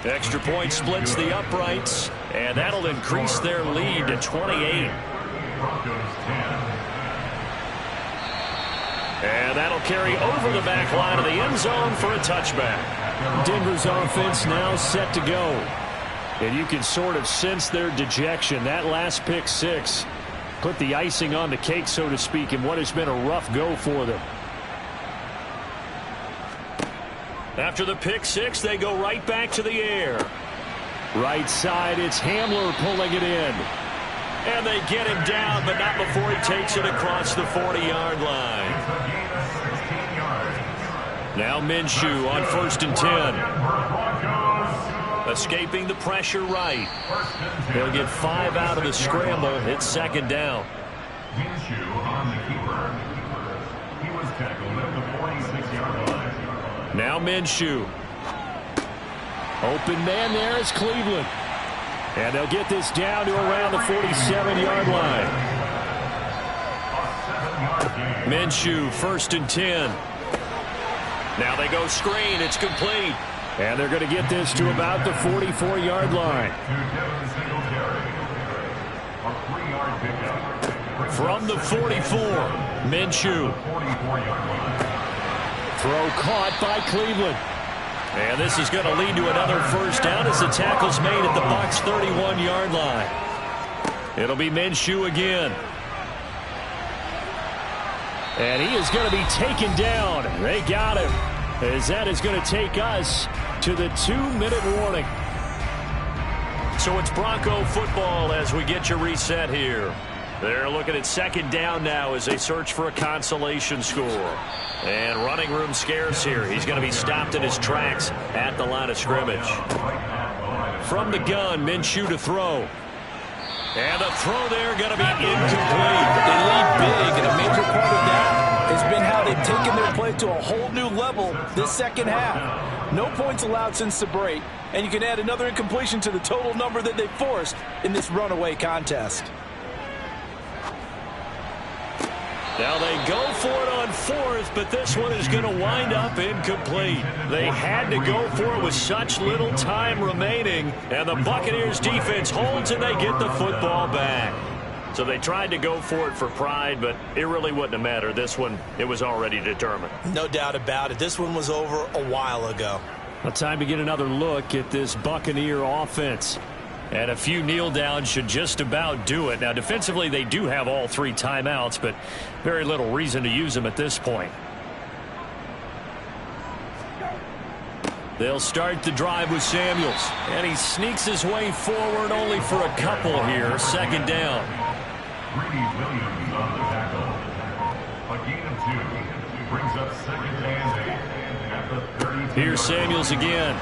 Extra point splits the uprights, and that'll increase their lead to 28. And that'll carry over the back line of the end zone for a touchback. Denver's offense now set to go. And you can sort of sense their dejection. That last pick six put the icing on the cake, so to speak, in what has been a rough go for them. After the pick six, they go right back to the air. Right side, it's Hamler pulling it in. And they get him down, but not before he takes it across the 40-yard line. Now Minshew on 1st and 10. Escaping the pressure right. They'll get 5 out of the scramble. It's 2nd down. Minshew on the keeper. He was tackled at the 46-yard line. Now Minshew. Open man there is Cleveland. And they'll get this down to around the 47-yard line. Minshew, 1st and 10. Now they go screen. It's complete. And they're going to get this to about the 44-yard line. From the 44, Minshew. Throw caught by Cleveland. And this is going to lead to another 1st down as the tackle's made at the Bucs' 31-yard line. It'll be Minshew again. And he is going to be taken down. They got him. As that is going to take us to the 2-minute warning. So it's Bronco football as we get you reset here. They're looking at 2nd down now as they search for a consolation score. And running room scarce here. He's going to be stopped in his tracks at the line of scrimmage. From the gun, Minshew to throw. And the throw there going to be incomplete. They lead big, and a major part of that has been how they've taken their play to a whole new level this second half. No points allowed since the break, and you can add another incompletion to the total number that they forced in this runaway contest. Now they go for it on 4th, but this one is going to wind up incomplete. They had to go for it with such little time remaining, and the Buccaneers defense holds and they get the football back. So they tried to go for it for pride, but it really wouldn't have mattered. This one, it was already determined. No doubt about it. This one was over a while ago. Well, time to get another look at this Buccaneer offense. And a few kneel downs should just about do it. Now, defensively, they do have all 3 timeouts, but very little reason to use them at this point. They'll start the drive with Samuels. And he sneaks his way forward only for a couple here. 2nd down. Greedy Williams on the tackle. A gain of 2. Brings up 2nd and 8 at the 32. Here's Samuels again.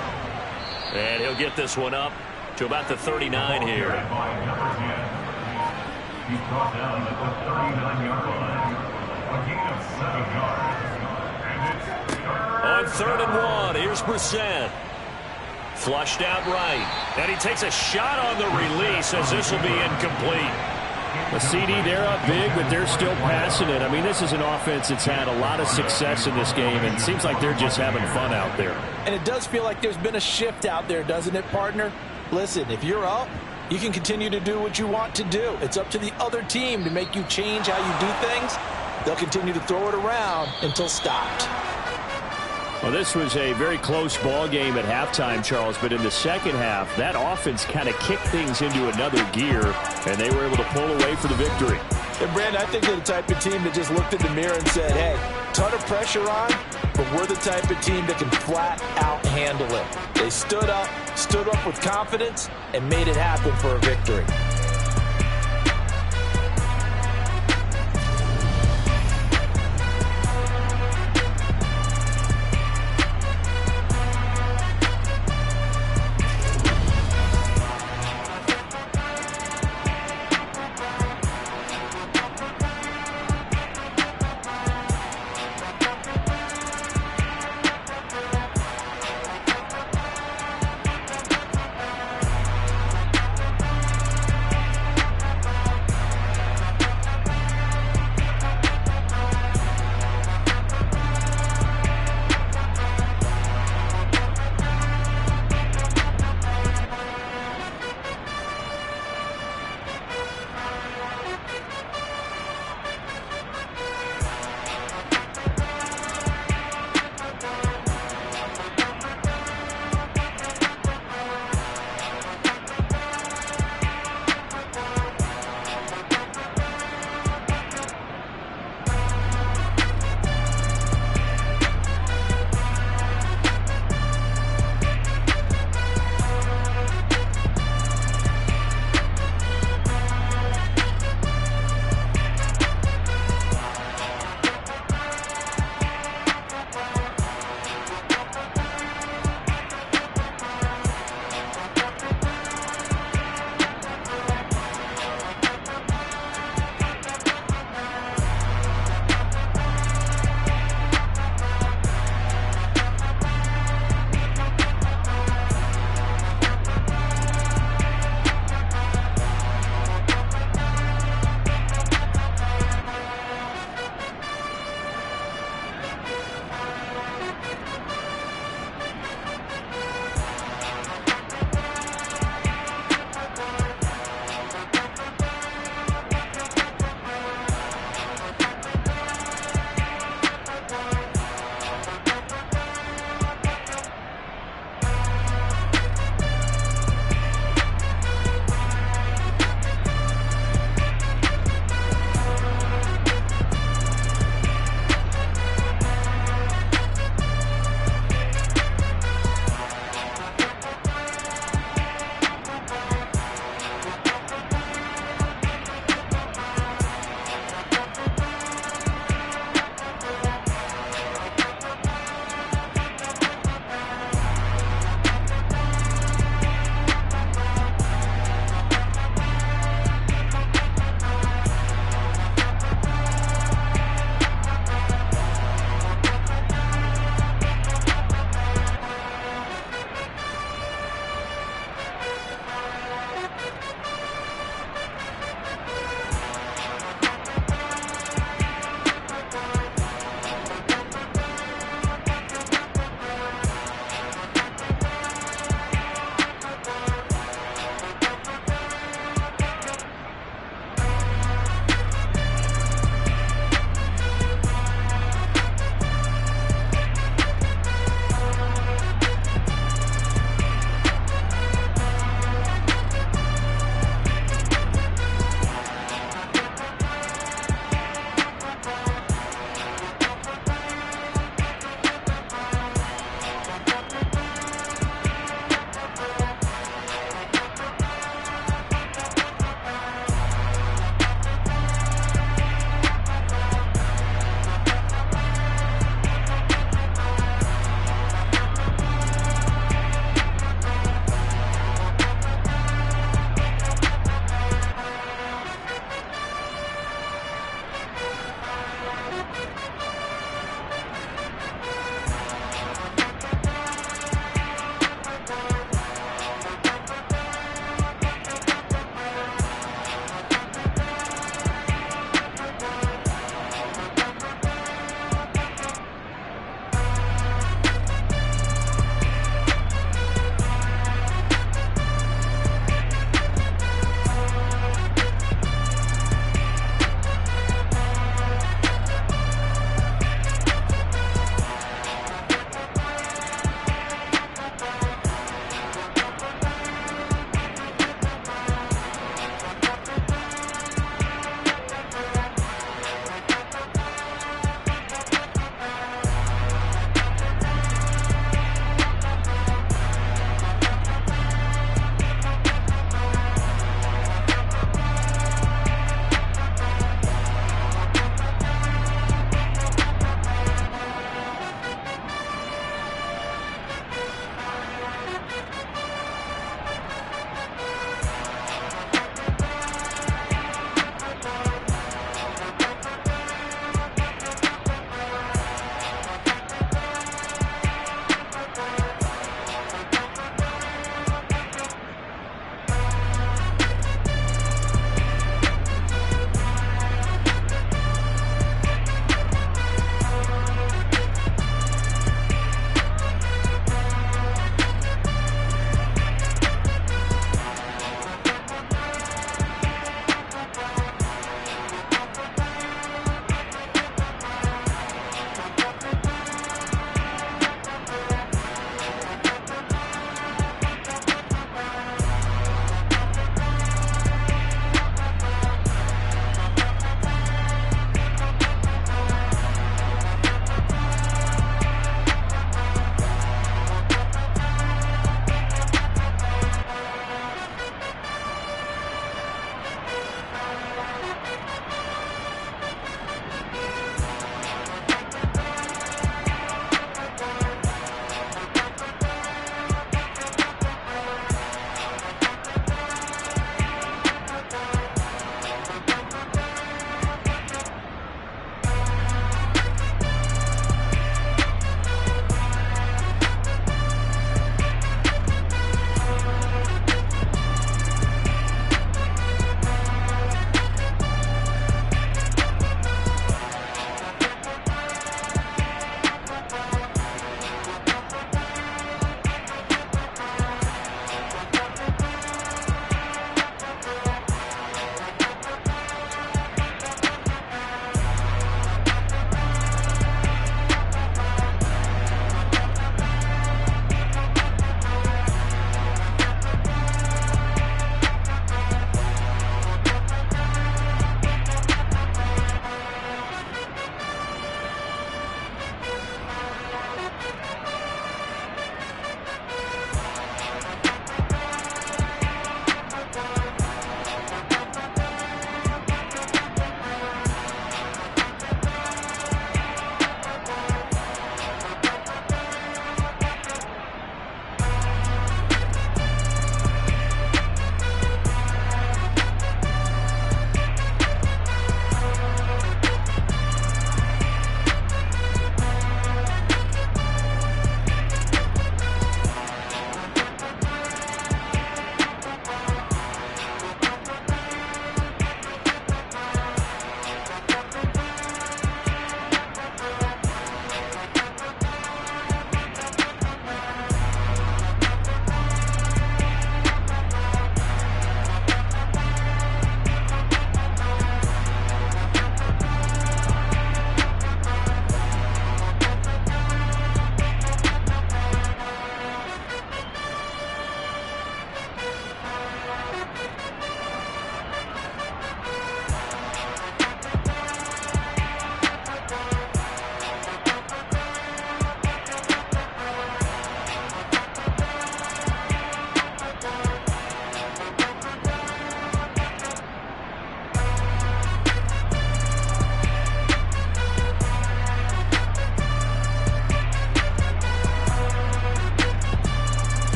And he'll get this one up to about the 39 here. He's brought down at the 39-yard line. A gain of 7 yards. And it's 3rd and 1, here's Brissett. Flushed out right. And he takes a shot on the release as this will be incomplete. A CD, they're up big, but they're still passing it. I mean, this is an offense that's had a lot of success in this game, and it seems like they're just having fun out there. And it does feel like there's been a shift out there, doesn't it, partner? Listen, if you're up, you can continue to do what you want to do. It's up to the other team to make you change how you do things. They'll continue to throw it around until stopped. Well, this was a very close ball game at halftime, Charles, but in the second half, that offense kind of kicked things into another gear, and they were able to pull away for the victory. And, Brandon, I think they're the type of team that just looked in the mirror and said, hey, ton of pressure on, but we're the type of team that can flat out handle it. They stood up with confidence, and made it happen for a victory.